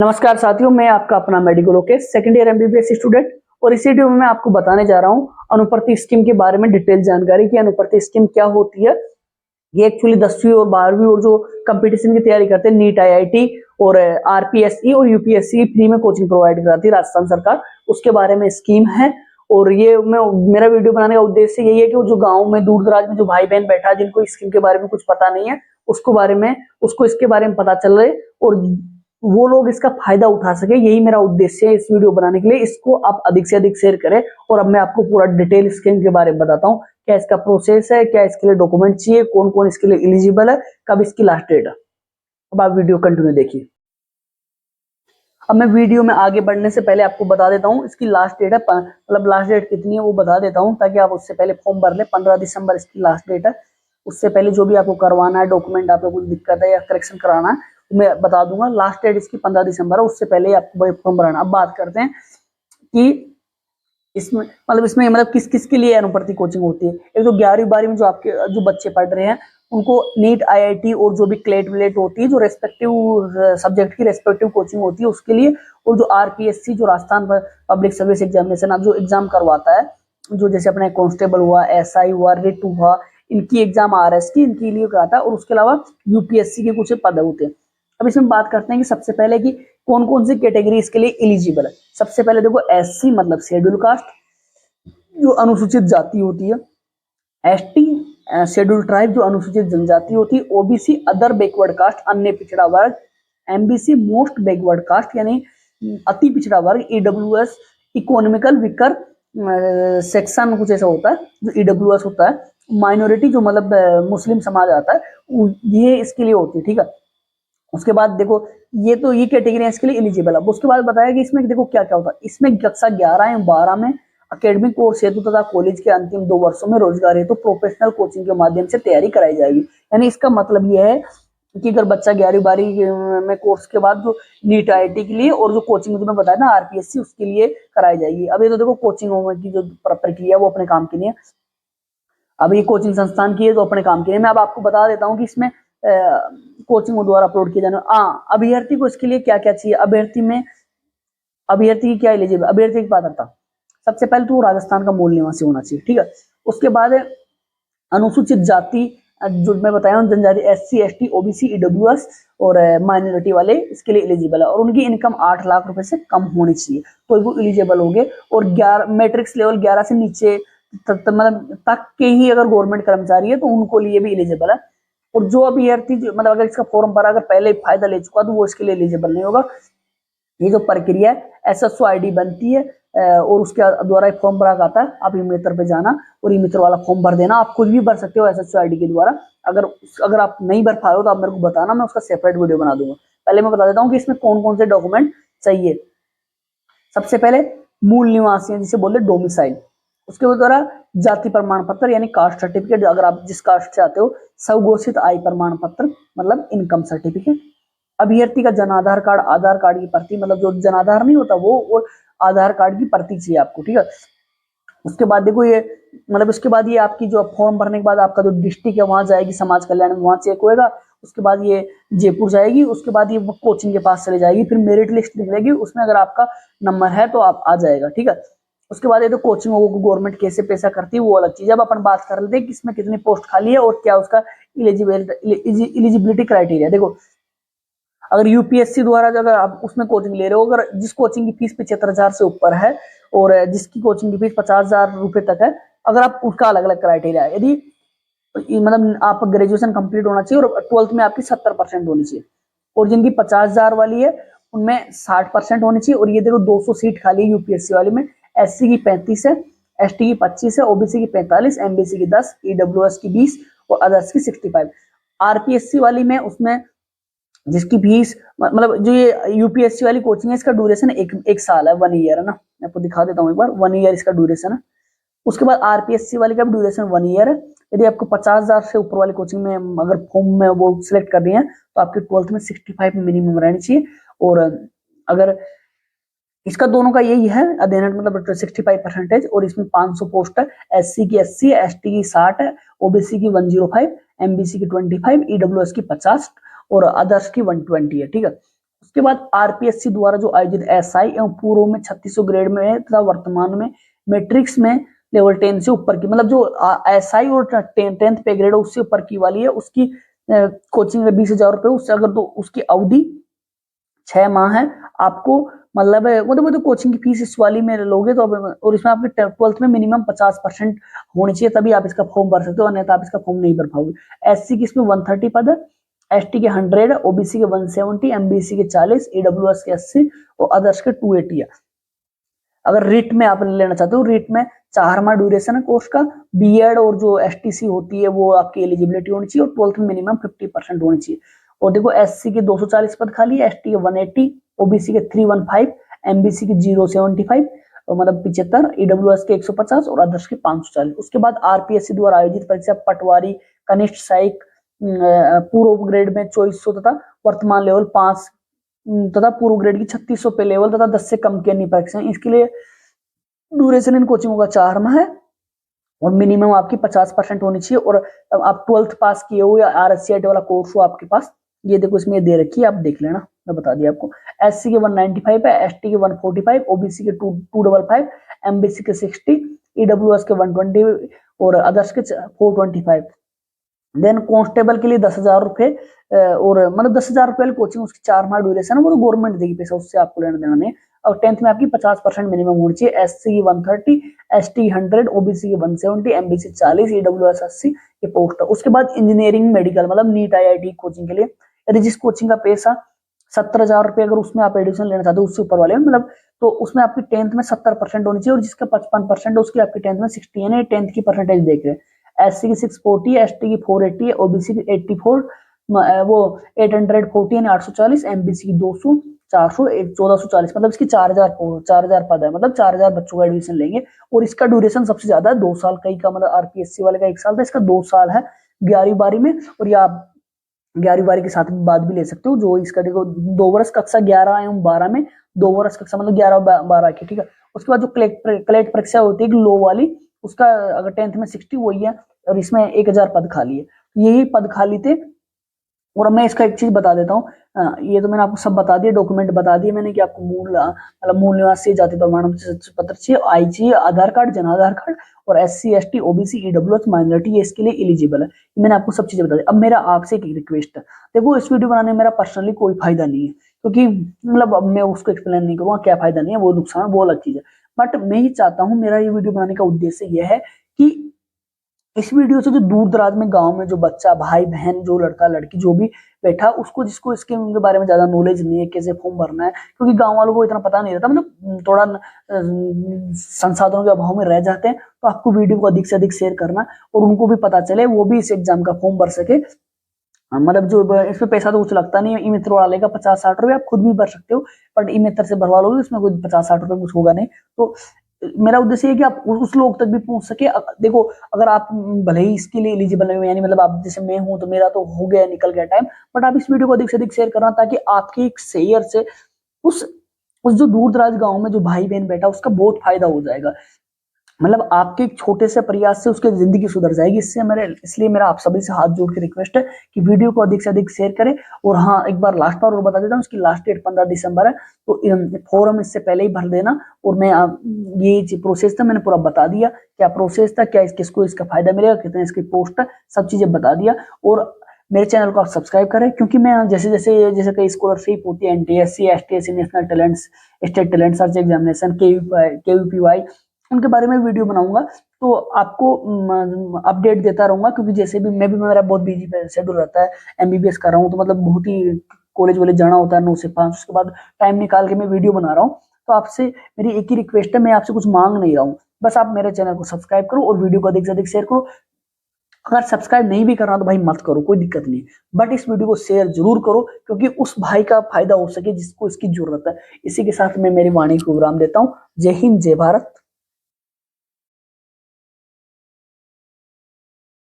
नमस्कार साथियों, मैं आपका अपना medical okay second year MBBS student और इसी वीडियो में मैं आपको बताने जा रहा हूं अनुप्रति स्कीम के बारे में डिटेल जानकारी की। अनुप्रति स्कीम क्या होती है, ये एक्चुअली 10वीं और 12वीं और जो कंपटीशन की तैयारी करते हैं नीट आईआईटी और आरपीएससी और यूपीएससी फ्री में कोचिंग प्रोवाइड कराती है राजस्थान सरकार, उसके बारे में स्कीम है। और ये मेरा वीडियो बनाने का उद्देश्य यही है कि जो गाँव में दूर दराज में जो भाई बहन बैठा है जिनको स्कीम के बारे में कुछ पता नहीं है उसको इसके बारे में पता चल रहे और वो लोग इसका फायदा उठा सके, यही मेरा उद्देश्य है इस वीडियो बनाने के लिए। इसको आप अधिक से अधिक शेयर करें। और अब मैं आपको पूरा डिटेल स्कीम के बारे में बताता हूँ, क्या इसका प्रोसेस है, क्या इसके लिए डॉक्यूमेंट चाहिए, कौन कौन इसके लिए एलिजिबल है, कब इसकी लास्ट डेट है। अब आप वीडियो कंटिन्यू देखिए। अब मैं वीडियो में आगे बढ़ने से पहले आपको बता देता हूँ इसकी लास्ट डेट है, मतलब लास्ट डेट कितनी है वो बता देता हूँ ताकि आप उससे पहले फॉर्म भर ले। 15 दिसंबर इसकी लास्ट डेट है। उससे पहले जो भी आपको करवाना है डॉक्यूमेंट, आपको कुछ दिक्कत है या करेक्शन कराना है मैं बता दूंगा। लास्ट डेट इसकी 15 दिसंबर है, उससे पहले आपको फॉर्म भराना। अब बात करते हैं कि इसमें किस किस के लिए अनुप्रति कोचिंग होती है। एक तो 11वीं 12वीं में जो बच्चे पढ़ रहे हैं उनको नीट आईआईटी और जो भी क्लेट विलेट होती है, जो रेस्पेक्टिव सब्जेक्ट की रेस्पेक्टिव कोचिंग होती है उसके लिए। और जो आरपीएससी जो राजस्थान पब्लिक सर्विस एग्जामिनेशन आप जो एग्जाम करवाता है, जो जैसे अपने कांस्टेबल हुआ, एसआई हुआ, रिट हुआ, इनकी एग्जाम आरएस की इनके लिए कराता है। और उसके अलावा यूपीएससी के कुछ पद होते हैं। अब इसमें बात करते हैं कि सबसे पहले कि कौन कौन सी कैटेगरी इसके लिए एलिजिबल है। सबसे पहले देखो एससी मतलब शेड्यूल कास्ट, जो अनुसूचित जाति होती है। एसटी शेड्यूल ट्राइब जो अनुसूचित जनजाति होती है। ओबीसी अदर बैकवर्ड कास्ट अन्य पिछड़ा वर्ग। एमबीसी मोस्ट बैकवर्ड कास्ट यानी अति पिछड़ा वर्ग। ईडब्ल्यूएस इकोनॉमिकल विकर सेक्शन कुछ ऐसा होता है जो ईडब्ल्यूएस होता है। माइनॉरिटी जो मतलब मुस्लिम समाज आता है, ये इसके लिए होती है, ठीक है। उसके बाद देखो ये कैटेगरी इसके लिए एलिजिबल है। उसके बाद बताया कि इसमें देखो क्या क्या होता है। इसमें कक्षा 11 या 12 में एकेडमिक कोर्स हेतु तथा कॉलेज के अंतिम 2 वर्षों में रोजगार हेतु प्रोफेशनल कोचिंग के माध्यम से तैयारी कराई जाएगी। यानी इसका मतलब यह है कि अगर बच्चा 11वीं 12वीं में कोर्स के बाद जो नीट आईआईटी के लिए और जो कोचिंग तुम्हें बताया ना आरपीएससी, उसके लिए कराई जाएगी। अब ये तो देखो कोचिंग की जो प्रक्रिया वो अपने काम के लिए, अब ये कोचिंग संस्थान की है तो अपने काम के लिए। मैं अब आपको बता देता हूँ कि इसमें कोचिंग द्वारा अपलोड किए जाने अभ्यर्थी को इसके लिए क्या क्या चाहिए। अभ्यर्थी की क्या एलिजिबल, अभ्यर्थी की पात्रता सबसे पहले तो राजस्थान का मूल निवासी होना चाहिए, ठीक है। उसके बाद अनुसूचित जाति जो मैं बताया हूँ जनजाति एससी एसटी ओबीसी ईडब्ल्यूएस और माइनॉरिटी वाले इसके लिए एलिजिबल है। और उनकी इनकम 8 लाख रुपए से कम होनी चाहिए तो वो एलिजिबल होंगे। और 11 मैट्रिक्स लेवल 11 से नीचे मतलब तक के ही अगर गवर्नमेंट कर्मचारी है तो उनको लिए भी एलिजिबल है। और जो अभ्यर्थी मतलब अगर इसका फॉर्म भरा अगर पहले फायदा ले चुका तो वो इसके लिए एलिजिबल नहीं होगा। ये जो प्रक्रिया है एसएसओ आईडी बनती है और उसके द्वारा एक फॉर्म भरा आता है। आप ई मित्र पे जाना और ई मित्र वाला फॉर्म भर देना। आप खुद भी भर सकते हो एसएसओ आईडी के द्वारा। अगर आप नहीं भर पा रहे हो तो आप मेरे को बताना, मैं उसका सेपरेट वीडियो बना दूंगा। पहले मैं बता देता हूँ कि इसमें कौन कौन से डॉक्यूमेंट चाहिए। सबसे पहले मूल निवासी जिसे बोलते डोमिसाइल। उसके द्वारा जाति प्रमाण पत्र यानी कास्ट सर्टिफिकेट, अगर आप जिस कास्ट से आते हो। स्वघोषित आय प्रमाण पत्र मतलब इनकम सर्टिफिकेट। अभ्यर्थी का जन आधार कार्ड, आधार कार्ड की प्रति मतलब जो जन आधार नहीं होता वो, और आधार कार्ड की प्रति चाहिए आपको, ठीक है। उसके बाद देखो ये मतलब उसके बाद ये आपकी जो फॉर्म भरने के बाद आपका जो डिस्ट्रिक्ट है वहां जाएगी समाज कल्याण में, वहां चेक होएगा। उसके बाद ये जयपुर जाएगी। उसके बाद ये कोचिंग के पास चले जाएगी। फिर मेरिट लिस्ट निकलेगी, उसमें अगर आपका नंबर है तो आप आ जाएगा, ठीक है। उसके बाद ये तो कोचिंग गवर्नमेंट कैसे पैसा करती है वो अलग चीज है। अब अपन बात कर लेते हैं कि इसमें कितनी पोस्ट खाली है और क्या उसका इलिजिबिलिटी क्राइटेरिया। देखो अगर यूपीएससी द्वारा अगर आप उसमें कोचिंग ले रहे हो, अगर जिस कोचिंग की फीस 75,000 से ऊपर है और जिसकी कोचिंग की फीस 50,000 रुपए तक है, अगर आप उसका अलग अलग क्राइटेरिया है। यदि मतलब आप ग्रेजुएशन कंप्लीट होना चाहिए और 12th में आपकी 70% होनी चाहिए। और जिनकी 50,000 वाली है उनमें 60% होनी चाहिए। और ये देखो 200 सीट खाली है यूपीएससी वाली में। एससी की 35 है, एसटी की 25 है, ओबीसी की 45, एमबीसी की 10, ईडब्ल्यूएस की 20 और अदर्स की 65। आरपीएससी वाली में उसमें जिसकी फीस मतलब जो ये यूपीएससी वाली कोचिंग है इसका ड्यूरेशन एक साल है, 1 ईयर है ना। मैं आपको दिखा देता हूँ एक बार, 1 ईयर इसका ड्यूरेशन है। उसके बाद आरपीएससी वाली का ड्यूरेशन 1 ईयर है। यदि आपको 50,000 से ऊपर वाली कोचिंग में अगर फॉर्म में वो सिलेक्ट कर रही है तो आपके 12th में 65 मिनिमम रहनी चाहिए। और अगर इसका दोनों का यही है अध्ययन मतलब 65%। और इसमें 500 पोस्ट है। एससी की 80 है, एसटी की 60 है, ओबीसी की 105, एमबीसी की 25, ईडब्ल्यूएस की 50 और अदर्स की 120 है, ठीक है। उसके बाद आरपीएससी द्वारा जो आयोजित एसआई एवं पूर्व में 3600 ग्रेड में तथा वर्तमान में मैट्रिक्स में लेवल 10 से ऊपर की, मतलब जो एसआई और 10th पे ग्रेड उससे ऊपर की वाली है, उसकी कोचिंग 20,000 रुपए। उससे अगर तो उसकी अवधि 6 माह है आपको, मतलब वो तो कोचिंग की फीस इस वाली में लोगे तो, और इसमें आपके 12th में मिनिमम 50% होनी चाहिए, तभी आप इसका फॉर्म भर सकते हो, अन्यथा आप इसका फॉर्म नहीं भर पाओगे। एससी की इसमें 130 पद है, एसटी के 100, ओबीसी के 170, एमबीसी के 40, ईडब्ल्यूएस के 80 और अदर्स के 280 है। अगर रिट में आप लेना चाहते हो, रिट में 4 माह ड्यूरेशन है कोर्स का, बीएड और जो एसटीसी होती है वो आपकी एलिजिबिलिटी होनी चाहिए, और 12th में मिनिमम 50% होनी चाहिए। और देखो एससी के 240 पद खाली है, एसटी के 180, ओबीसी के 315, एमबीसी के 075 मतलब 75, ईडब्ल्यूएस के 150 और अदर्स के 540। उसके बाद आरपीएससी द्वारा आयोजित परीक्षा पटवारी, कनिष्ठ सहायक, पूर्व ग्रेड में 2400 तथा वर्तमान लेवल 5 तथा पूर्व ग्रेड की 3600 पे लेवल तथा 10 से कम की अन्य परीक्षा। इसके लिए ड्यूरेशन इन कोचिंगों का 4 माह है और मिनिमम आपकी 50% होनी चाहिए, और आप 12th पास किए हो या आरएससीआईटी वाला कोर्स हो आपके पास, ये देखो इसमें दे रखी है, आप देख लेना, मैं बता दिया आपको। एससी के 195 है, एसटी के 145, ओबीसी के 255, एमबीसी के 60, ईडब्ल्यूएस के 120 और अदर्स के 425। देन कांस्टेबल के लिए 10,000 रुपए, और मतलब 10,000 रुपए कोचिंग, उसकी 4 माह ड्यूरेशन है, वो तो गवर्नमेंट देगी पैसा, उससे आपको लेना देना नहीं। और 10th में आपकी 50% मिनिमम होनी चाहिए। एससी की 130, एसटी 100, ओबीसी की 170, एमबीसी 40, ईडब्ल्यूएस 80 ये पोस्ट है। उसके बाद इंजीनियरिंग मेडिकल मतलब नीट आईआईटी कोचिंग के लिए, यदि जिस कोचिंग का पैसा 17,000 रुपए, अगर उसमें आप एडमिशन लेना चाहते हो उससे ऊपर वाले में, मतलब तो उसमें आपकी 10th में 70% होनी चाहिए, और जिसका 55% है उसकी आपकी 10th में 60 है। 10th की परसेंटेज देख रहे हैं, एससी की 640, एसटी की 480, ओबीसी की 84, वो 840 यानी 840, एमबीसी की 200, 400, 1440, मतलब इसकी 4,000 पद है, मतलब 4,000 बच्चों का एडमिशन लेंगे। और इसका ड्यूरेशन सबसे ज्यादा है, 2 साल का मतलब आरपीएससी वाले का 1 साल था, इसका 2 साल है 11वीं-12वीं में, और या 11वीं-12वीं के साथ बाद भी ले सकते हो। जो इसका देखो 2 वर्ष कक्षा 11 एवं 12 में, 2 वर्ष कक्षा मतलब 11-12 की, ठीक है। उसके बाद जो कलेक्ट परीक्षा होती है लो वाली, उसका अगर 10th में 60 वही है, और इसमें 1000 पद खाली है, यही पद खाली थे। और मैं इसका एक चीज बता देता हूँ, ये तो मैंने आपको सब बता दिया, डॉक्यूमेंट बता दिए मैंने कि आपको मूल निवासी, जाति प्रमाण पत्र चाहिए, आई चाहिए, आधार कार्ड, जन आधार कार्ड, और SC ST OBC EWS minority ये इसके लिए एलिजिबल है। मैंने आपको सब चीजें बता दी। अब मेरा आपसे एक रिक्वेस्ट है, देखो इस वीडियो बनाने में मेरा पर्सनली कोई फायदा नहीं है, क्योंकि मतलब अब मैं उसको एक्सप्लेन नहीं करूंगा क्या फायदा नहीं है, वो नुकसान वो अलग चीज है। बट मैं ही चाहता हूँ, मेरा ये वीडियो बनाने का उद्देश्य यह है कि इस वीडियो से जो दूर दराज में गांव में जो बच्चा, भाई बहन, जो लड़का लड़की जो भी बैठा, उसको जिसको इसके उनके बारे में ज्यादा नॉलेज नहीं है, कैसे फॉर्म भरना है, क्योंकि गांव वालों को इतना पता नहीं रहता, मतलब थोड़ा संसाधनों के अभाव में रह जाते हैं। तो आपको वीडियो को अधिक से अधिक शेयर करना, और उनको भी पता चले, वो भी इस एग्जाम का फॉर्म भर सके। मतलब जो इसमें पैसा तो कुछ लगता नहीं है, ई मित्र वाला लेगा 50-60 रुपए, आप खुद भी भर सकते हो, बट ई मित्र से भरवा लोगे उसमें कोई 50-60 रुपए कुछ होगा नहीं। तो मेरा उद्देश्य है कि आप उस लोग तक भी पहुंच सके। देखो अगर आप भले ही इसके लिए एलिजिबल नहीं, यानी मतलब आप जैसे मैं हूं तो मेरा तो हो गया, निकल गया टाइम, बट आप इस वीडियो को अधिक से अधिक शेयर करना, ताकि आपके एक शेयर से उस जो दूर दराज गांव में जो भाई बहन बैठा उसका बहुत फायदा हो जाएगा। मतलब आपके एक छोटे से प्रयास से उसकी जिंदगी सुधर जाएगी। इसलिए मेरा आप सभी से हाथ जोड़ के रिक्वेस्ट है कि वीडियो को अधिक से अधिक शेयर करें। और हाँ, एक बार लास्ट बार और बता देता हूँ, उसकी लास्ट डेट 15 दिसंबर है, तो फॉर्म इससे पहले ही भर देना। और मैं ये प्रोसेस था, मैंने पूरा बता दिया क्या प्रोसेस था, क्या किसको इसका फायदा मिलेगा, कितने इसकी पोस्ट है, सब चीजें बता दिया। और मेरे चैनल को आप सब्सक्राइब करें, क्योंकि मैं जैसे कई स्कॉलरशिप होती है, NTSC, STSC, national talents, state talent search examination, KVPY, उनके बारे में वीडियो बनाऊंगा, तो आपको अपडेट देता रहूंगा। क्योंकि जैसे भी मेरा बहुत बिजी शेड्यूल रहता है, एमबीबीएस कर रहा हूँ, तो मतलब बहुत ही कॉलेज वाले जाना होता है 9 से 5, उसके बाद टाइम निकाल के मैं वीडियो बना रहा हूँ। तो आपसे मेरी एक ही रिक्वेस्ट है, मैं आपसे कुछ मांग नहीं रहा हूँ, बस आप मेरे चैनल को सब्सक्राइब करो और वीडियो को अधिक से अधिक शेयर करो। अगर सब्सक्राइब नहीं भी करना तो भाई मत करो, कोई दिक्कत नहीं, बट इस वीडियो को शेयर जरूर करो, क्योंकि उस भाई का फायदा हो सके जिसको इसकी जरूरत है। इसी के साथ मैं मेरी वाणी को विराम देता हूँ। जय हिंद, जय भारत।